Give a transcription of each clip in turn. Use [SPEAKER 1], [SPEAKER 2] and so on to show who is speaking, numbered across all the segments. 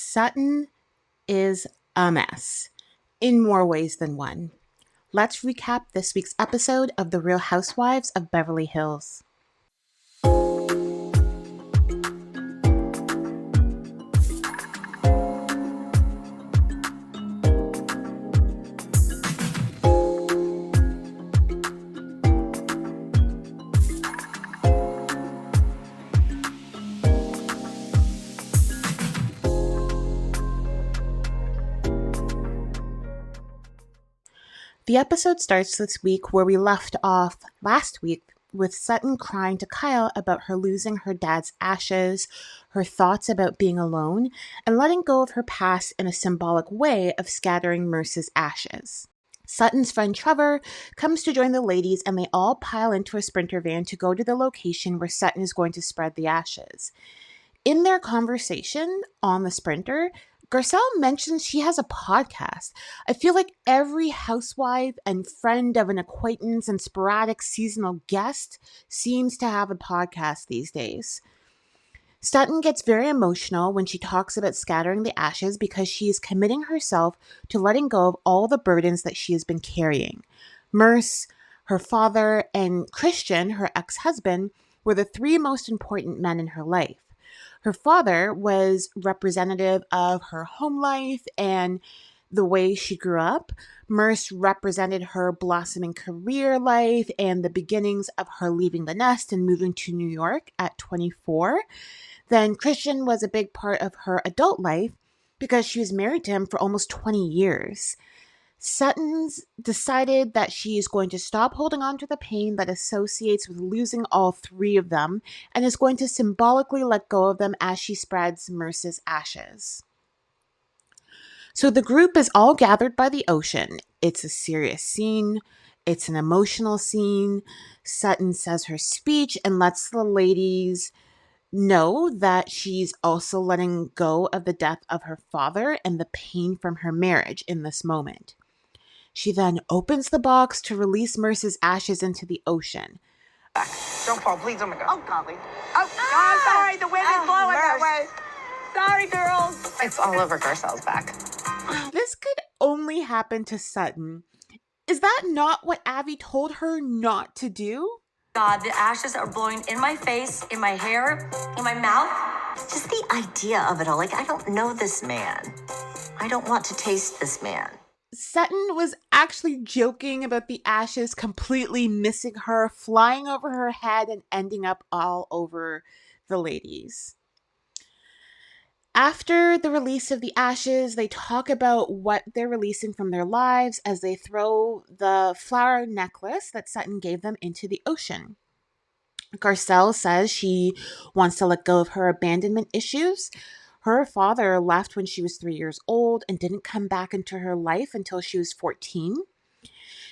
[SPEAKER 1] Sutton is a mess in more ways than one. Let's recap this week's episode of The Real Housewives of Beverly Hills. The episode starts this week where we left off last week with Sutton crying to Kyle about her losing her dad's ashes, her thoughts about being alone, and letting go of her past in a symbolic way of scattering Merce's ashes. Sutton's friend Trevor comes to join the ladies and they all pile into a Sprinter van to go to the location where Sutton is going to spread the ashes. In their conversation on the Sprinter, Garcelle mentions she has a podcast. I feel like every housewife and friend of an acquaintance and sporadic seasonal guest seems to have a podcast these days. Sutton gets very emotional when she talks about scattering the ashes because she is committing herself to letting go of all the burdens that she has been carrying. Merce, her father, and Christian, her ex-husband, were the three most important men in her life. Her father was representative of her home life and the way she grew up. Merce represented her blossoming career life and the beginnings of her leaving the nest and moving to New York at 24. Then Christian was a big part of her adult life because she was married to him for almost 20 years. Sutton's decided that she is going to stop holding on to the pain that associates with losing all three of them and is going to symbolically let go of them as she spreads Merce's ashes. So the group is all gathered by the ocean. It's a serious scene. It's an emotional scene. Sutton says her speech and lets the ladies know that she's also letting go of the death of her father and the pain from her marriage in this moment. She then opens the box to release Merce's ashes into the ocean.
[SPEAKER 2] Don't fall, please. Oh my God. Oh, golly. Oh, God, sorry. The wind is blowing that way. Sorry, girls. It's all over Garcelle's back.
[SPEAKER 1] This could only happen to Sutton. Is that not what Abby told her not to do?
[SPEAKER 3] God, the ashes are blowing in my face, in my hair, in my mouth.
[SPEAKER 4] Just the idea of it all. Like, I don't know this man. I don't want to taste this man.
[SPEAKER 1] Sutton was actually joking about the ashes completely missing her, flying over her head, and ending up all over the ladies. After the release of the ashes, they talk about what they're releasing from their lives as they throw the flower necklace that Sutton gave them into the ocean. Garcelle says she wants to let go of her abandonment issues. Her father left when she was 3 years old and didn't come back into her life until she was 14.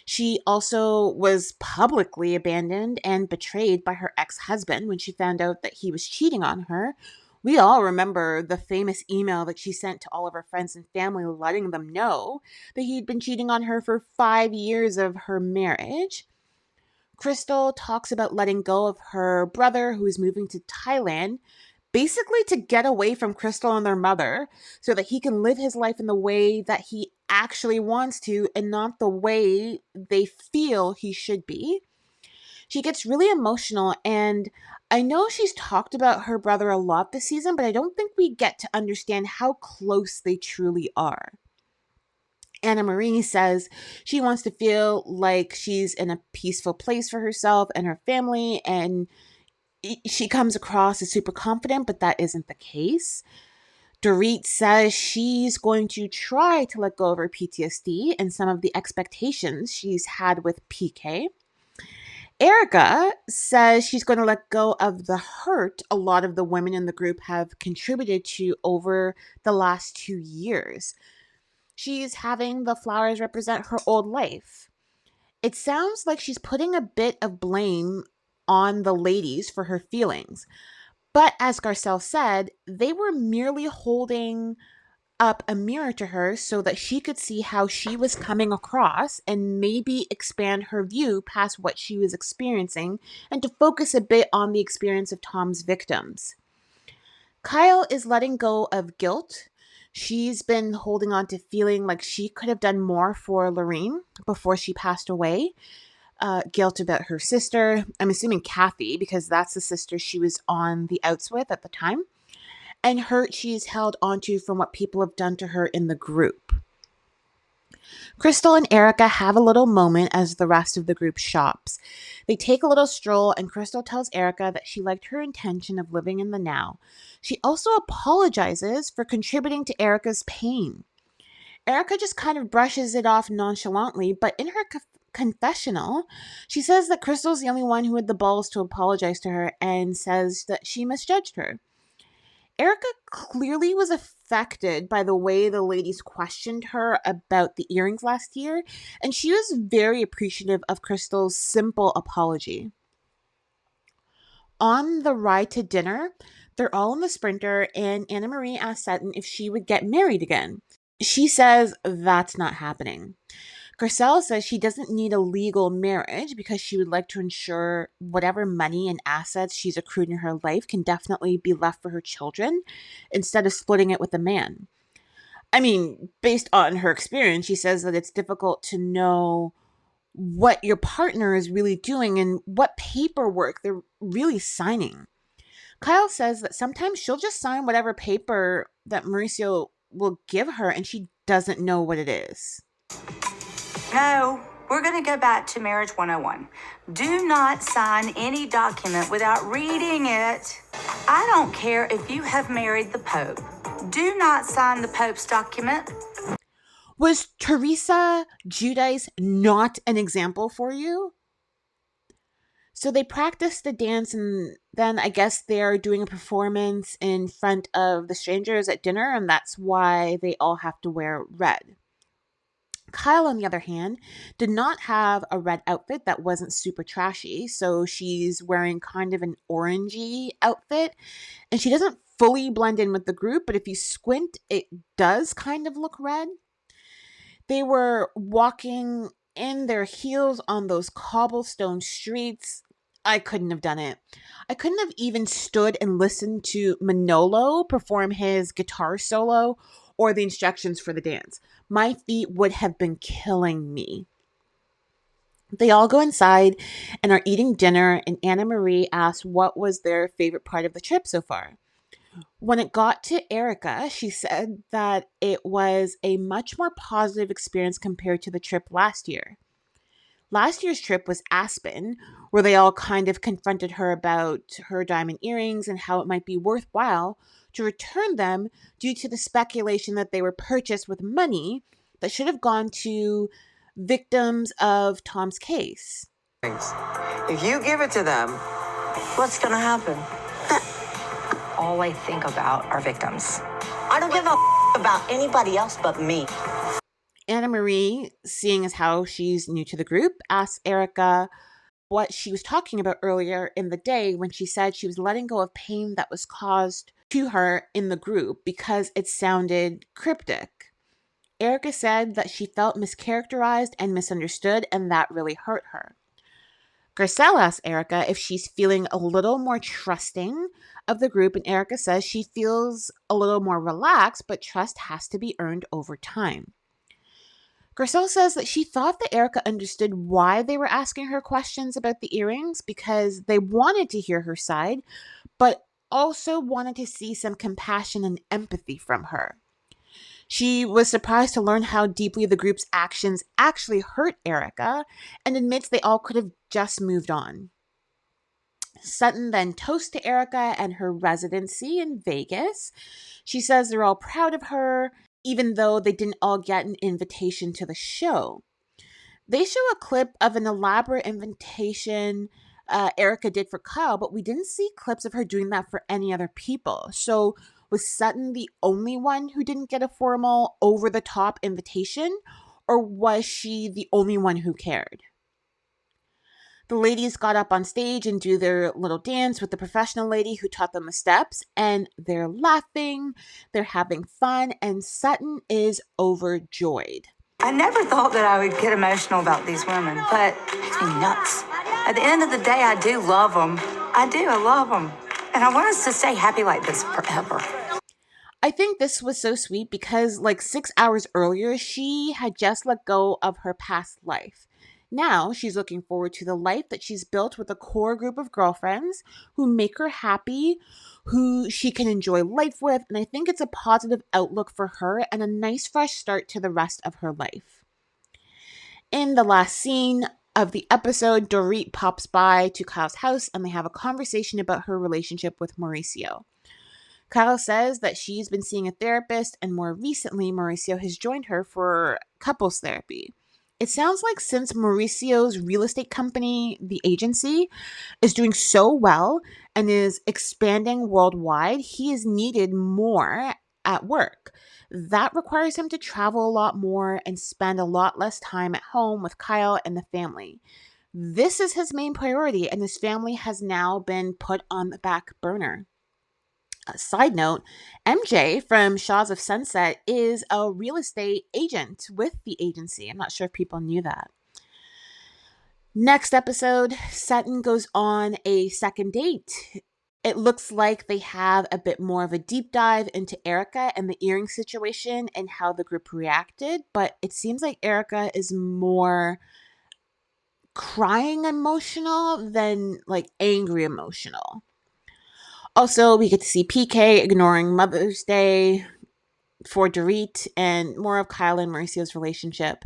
[SPEAKER 1] She also was publicly abandoned and betrayed by her ex-husband when she found out that he was cheating on her. We all remember the famous email that she sent to all of her friends and family letting them know that he'd been cheating on her for 5 years of her marriage. Crystal talks about letting go of her brother who is moving to Thailand, basically to get away from Crystal and their mother so that he can live his life in the way that he actually wants to and not the way they feel he should be. She gets really emotional, and I know she's talked about her brother a lot this season, but I don't think we get to understand how close they truly are. Annemarie says she wants to feel like she's in a peaceful place for herself and her family, and she comes across as super confident, but that isn't the case. Dorit says she's going to try to let go of her PTSD and some of the expectations she's had with PK. Erica says she's going to let go of the hurt a lot of the women in the group have contributed to over the last 2 years. She's having the flowers represent her old life. It sounds like she's putting a bit of blame on the ladies for her feelings. But as Garcelle said, they were merely holding up a mirror to her so that she could see how she was coming across and maybe expand her view past what she was experiencing and to focus a bit on the experience of Tom's victims. Kyle is letting go of guilt. She's been holding on to feeling like she could have done more for Lorraine before she passed away. Guilt about her sister, I'm assuming Kathy, because that's the sister she was on the outs with at the time, and hurt she's held onto from what people have done to her in the group. Crystal and Erica have a little moment as the rest of the group shops. They take a little stroll, and Crystal tells Erica that she liked her intention of living in the now. She also apologizes for contributing to Erica's pain. Erica just kind of brushes it off nonchalantly, but in her confessional, she says that Crystal's the only one who had the balls to apologize to her and says that she misjudged her. Erica clearly was affected by the way the ladies questioned her about the earrings last year, and she was very appreciative of Crystal's simple apology. On the ride to dinner, they're all in the Sprinter, and Annemarie asks Sutton if she would get married again. She says that's not happening. Garcelle says she doesn't need a legal marriage because she would like to ensure whatever money and assets she's accrued in her life can definitely be left for her children instead of splitting it with a man. I mean, based on her experience, she says that it's difficult to know what your partner is really doing and what paperwork they're really signing. Kyle says that sometimes she'll just sign whatever paper that Mauricio will give her and she doesn't know what it is.
[SPEAKER 3] No, we're going to go back to Marriage 101. Do not sign any document without reading it. I don't care if you have married the Pope. Do not sign the Pope's document.
[SPEAKER 1] Was Teresa Giudice not an example for you? So they practice the dance, and then I guess they're doing a performance in front of the strangers at dinner, and that's why they all have to wear red. Kyle, on the other hand, did not have a red outfit that wasn't super trashy, so she's wearing kind of an orangey outfit, and she doesn't fully blend in with the group, but if you squint, it does kind of look red. They were walking in their heels on those cobblestone streets. I couldn't have done it. I couldn't have even stood and listened to Manolo perform his guitar solo or the instructions for the dance. My feet would have been killing me. They all go inside and are eating dinner, and Annemarie asks what was their favorite part of the trip so far. When it got to Erica, she said that it was a much more positive experience compared to the trip last year. Last year's trip was Aspen, where they all kind of confronted her about her diamond earrings and how it might be worthwhile to return them due to the speculation that they were purchased with money that should have gone to victims of Tom's case.
[SPEAKER 2] If you give it to them,
[SPEAKER 4] What's gonna happen?
[SPEAKER 3] All I think about are victims.
[SPEAKER 4] I don't give a about anybody else but me.
[SPEAKER 1] Annemarie, seeing as how she's new to the group, asks Erica what she was talking about earlier in the day when she said she was letting go of pain that was caused to her in the group because it sounded cryptic. Erica said that she felt mischaracterized and misunderstood, and that really hurt her. Garcelle asks Erica if she's feeling a little more trusting of the group, and Erica says she feels a little more relaxed, but trust has to be earned over time. Garcelle says that she thought that Erica understood why they were asking her questions about the earrings because they wanted to hear her side, but also wanted to see some compassion and empathy from her. She was surprised to learn how deeply the group's actions actually hurt Erica and admits they all could have just moved on. Sutton then toasts to Erica and her residency in Vegas. She says they're all proud of her, even though they didn't all get an invitation to the show. They show a clip of an elaborate invitation Erica did for Kyle, but we didn't see clips of her doing that for any other people. So was Sutton the only one who didn't get a formal, over-the-top invitation, or was she the only one who cared? The ladies got up on stage and do their little dance with the professional lady who taught them the steps, and they're laughing, they're having fun, and Sutton is overjoyed.
[SPEAKER 3] I never thought that I would get emotional about these women, but it makes me nuts. At the end of the day, I do love them. I love them. And I want us to stay happy like this forever.
[SPEAKER 1] I think this was so sweet because, like, 6 hours earlier, she had just let go of her past life. Now she's looking forward to the life that she's built with a core group of girlfriends who make her happy, who she can enjoy life with. And I think it's a positive outlook for her and a nice fresh start to the rest of her life. In the last scene of the episode, Dorit pops by to Kyle's house and they have a conversation about her relationship with Mauricio. Kyle says that she's been seeing a therapist, and more recently, Mauricio has joined her for couples therapy. It sounds like since Mauricio's real estate company, the agency, is doing so well and is expanding worldwide, he is needed more at work. That requires him to travel a lot more and spend a lot less time at home with Kyle and the family. This is his main priority, and his family has now been put on the back burner. Side note, MJ from Shaws of Sunset is a real estate agent with the agency. I'm not sure if people knew that. Next episode, Sutton goes on a second date. It looks like they have a bit more of a deep dive into Erica and the earring situation and how the group reacted, but it seems like Erica is more crying emotional than like angry emotional. Also, we get to see PK ignoring Mother's Day for Dorit and more of Kyle and Mauricio's relationship.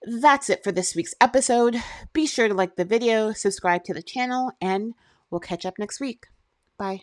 [SPEAKER 1] That's it for this week's episode. Be sure to like the video, subscribe to the channel, and we'll catch up next week. Bye.